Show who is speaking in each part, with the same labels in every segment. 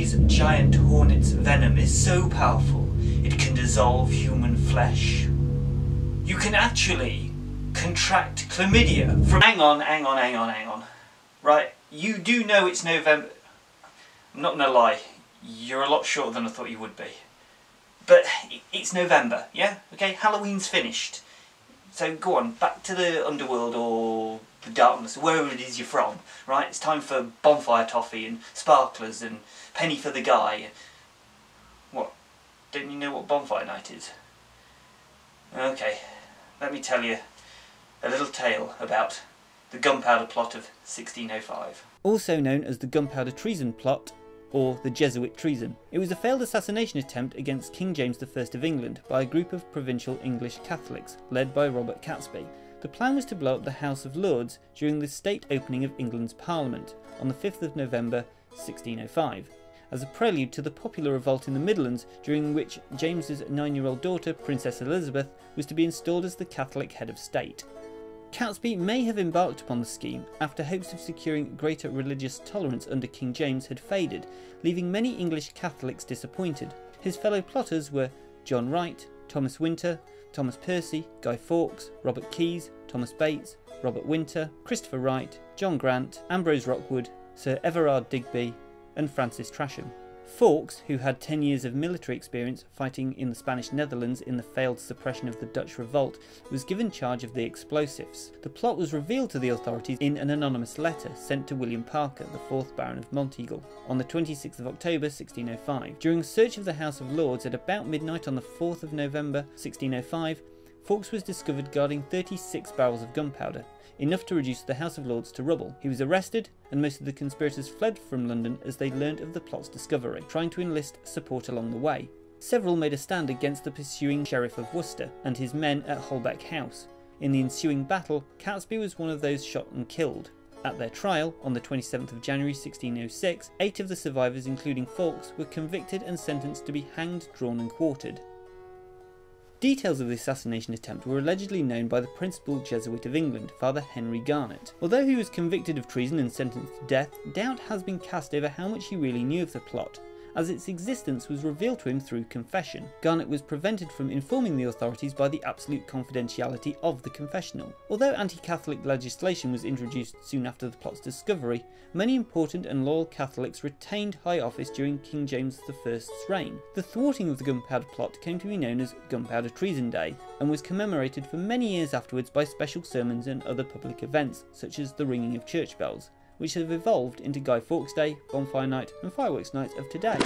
Speaker 1: Chinese giant hornet's venom is so powerful it can dissolve human flesh. You can actually contract chlamydia from... Hang on. Right, you do know it's November. I'm not gonna lie, you're a lot shorter than I thought you would be. But it's November, yeah? Okay, Halloween's finished. So go on, back to the underworld or the darkness, wherever it is you're from, right? It's time for bonfire toffee and sparklers and penny for the guy. What? Don't you know what Bonfire Night is? Okay, let me tell you a little tale about the Gunpowder Plot of 1605.
Speaker 2: Also known as the Gunpowder Treason Plot, or the Jesuit Treason. It was a failed assassination attempt against King James I of England by a group of provincial English Catholics, led by Robert Catesby. The plan was to blow up the House of Lords during the state opening of England's Parliament on the 5th of November 1605, as a prelude to the popular revolt in the Midlands, during which James's 9-year-old daughter, Princess Elizabeth, was to be installed as the Catholic head of state. Catesby may have embarked upon the scheme after hopes of securing greater religious tolerance under King James had faded, leaving many English Catholics disappointed. His fellow plotters were John Wright, Thomas Winter, Thomas Percy, Guy Fawkes, Robert Keyes, Thomas Bates, Robert Winter, Christopher Wright, John Grant, Ambrose Rockwood, Sir Everard Digby and Francis Trasham. Fawkes, who had 10 years of military experience fighting in the Spanish Netherlands in the failed suppression of the Dutch revolt, was given charge of the explosives. The plot was revealed to the authorities in an anonymous letter sent to William Parker, the 4th Baron of Monteagle, on the 26th of October 1605. During a search of the House of Lords at about midnight on the 4th of November 1605, Fawkes was discovered guarding 36 barrels of gunpowder, enough to reduce the House of Lords to rubble. He was arrested, and most of the conspirators fled from London as they learned of the plot's discovery, trying to enlist support along the way. Several made a stand against the pursuing Sheriff of Worcester and his men at Holbeck House. In the ensuing battle, Catesby was one of those shot and killed. At their trial, on the 27th of January 1606, 8 of the survivors, including Fawkes, were convicted and sentenced to be hanged, drawn and quartered. Details of the assassination attempt were allegedly known by the principal Jesuit of England, Father Henry Garnet. Although he was convicted of treason and sentenced to death, doubt has been cast over how much he really knew of the plot, as its existence was revealed to him through confession. Garnet was prevented from informing the authorities by the absolute confidentiality of the confessional. Although anti-Catholic legislation was introduced soon after the plot's discovery, many important and loyal Catholics retained high office during King James I's reign. The thwarting of the Gunpowder Plot came to be known as Gunpowder Treason Day, and was commemorated for many years afterwards by special sermons and other public events, such as the ringing of church bells, which have evolved into Guy Fawkes Day, Bonfire Night and Fireworks Night of today.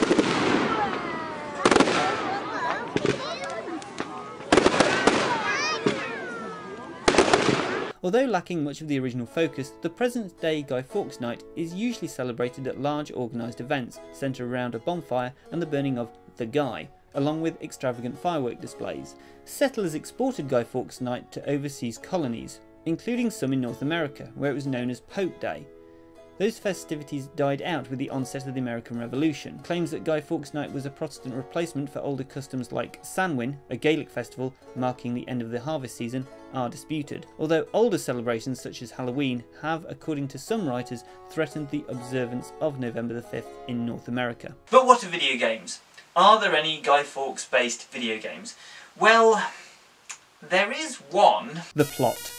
Speaker 2: Although lacking much of the original focus, the present-day Guy Fawkes Night is usually celebrated at large organised events centred around a bonfire and the burning of the Guy, along with extravagant firework displays. Settlers exported Guy Fawkes Night to overseas colonies, including some in North America, where it was known as Pope Day. Those festivities died out with the onset of the American Revolution. Claims that Guy Fawkes Night was a Protestant replacement for older customs like Samhain, a Gaelic festival marking the end of the harvest season, are disputed, although older celebrations such as Halloween have, according to some writers, threatened the observance of November the 5th in North America.
Speaker 1: But what are video games? Are there any Guy Fawkes based video games? Well, there is one.
Speaker 2: The Plot.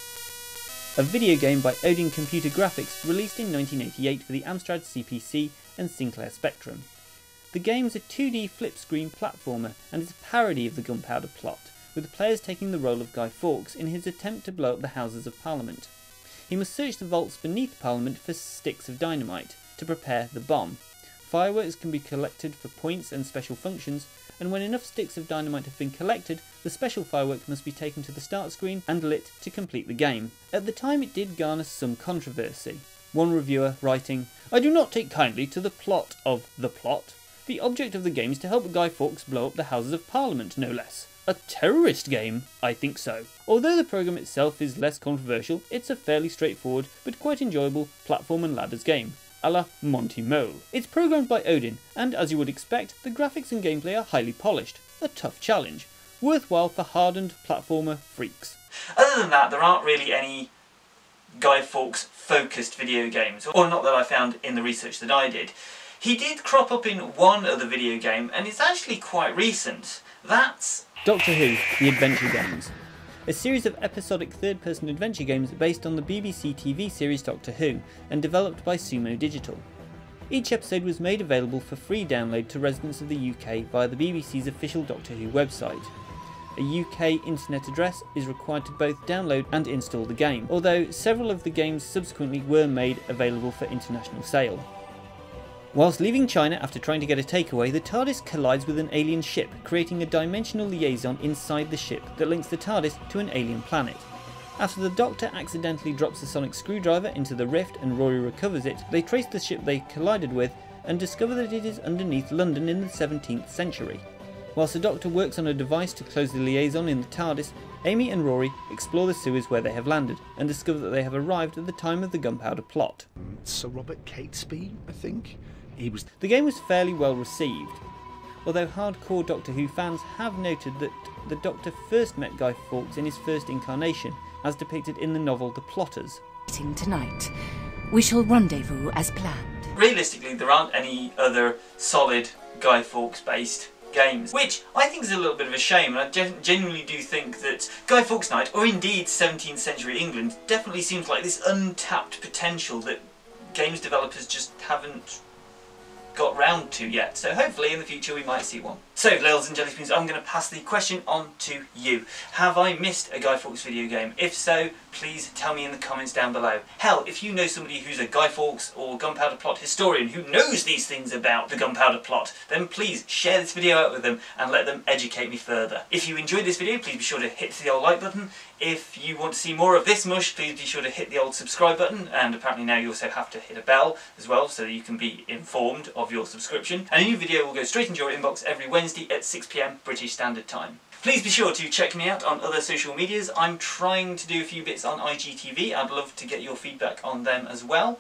Speaker 2: A video game by Odin Computer Graphics released in 1988 for the Amstrad CPC and Sinclair Spectrum. The game is a 2D flip-screen platformer and is a parody of the Gunpowder Plot, with the players taking the role of Guy Fawkes in his attempt to blow up the Houses of Parliament. He must search the vaults beneath Parliament for sticks of dynamite to prepare the bomb. Fireworks can be collected for points and special functions, and when enough sticks of dynamite have been collected, the special firework must be taken to the start screen and lit to complete the game. At the time it did garner some controversy. One reviewer writing, "I do not take kindly to the plot of The Plot. The object of the game is to help Guy Fawkes blow up the Houses of Parliament, no less. A terrorist game? I think so. Although the programme itself is less controversial, it's a fairly straightforward but quite enjoyable platform and ladders game, a la Monty Mole. It's programmed by Odin, and as you would expect, the graphics and gameplay are highly polished. A tough challenge. Worthwhile for hardened platformer freaks."
Speaker 1: Other than that, there aren't really any Guy Fawkes focused video games, or not that I found in the research that I did. He did crop up in one other video game, and it's actually quite recent. That's
Speaker 2: Doctor Who, The Adventure Games. A series of episodic third-person adventure games based on the BBC TV series Doctor Who, and developed by Sumo Digital. Each episode was made available for free download to residents of the UK via the BBC's official Doctor Who website. A UK internet address is required to both download and install the game, although several of the games subsequently were made available for international sale. Whilst leaving China after trying to get a takeaway, the TARDIS collides with an alien ship, creating a dimensional liaison inside the ship that links the TARDIS to an alien planet. After the Doctor accidentally drops a sonic screwdriver into the rift and Rory recovers it, they trace the ship they collided with and discover that it is underneath London in the 17th century. Whilst the Doctor works on a device to close the liaison in the TARDIS, Amy and Rory explore the sewers where they have landed and discover that they have arrived at the time of the Gunpowder Plot.
Speaker 3: Sir Robert Catesby, I think?
Speaker 2: The game was fairly well received, although hardcore Doctor Who fans have noted that the Doctor first met Guy Fawkes in his first incarnation, as depicted in the novel The Plotters.
Speaker 4: Tonight, we shall rendezvous as planned.
Speaker 1: realistically there aren't any other solid Guy Fawkes based games, which I think is a little bit of a shame, and I genuinely do think that Guy Fawkes Night, or indeed 17th century England, definitely seems like this untapped potential that games developers just haven't got round to yet. So hopefully in the future we might see one. So Lils and Jelly Spoons, I'm going to pass the question on to you. Have I missed a Guy Fawkes video game? If so, please tell me in the comments down below. Hell, if you know somebody who's a Guy Fawkes or Gunpowder Plot historian who knows these things about the Gunpowder Plot, then please share this video out with them and let them educate me further. If you enjoyed this video, please be sure to hit the old like button. If you want to see more of this mush, please be sure to hit the old subscribe button, and apparently now you also have to hit a bell as well so that you can be informed of your subscription. And a new video will go straight into your inbox every Wednesday at 6 PM British Standard Time. Please be sure to check me out on other social medias. I'm trying to do a few bits on IGTV. I'd love to get your feedback on them as well.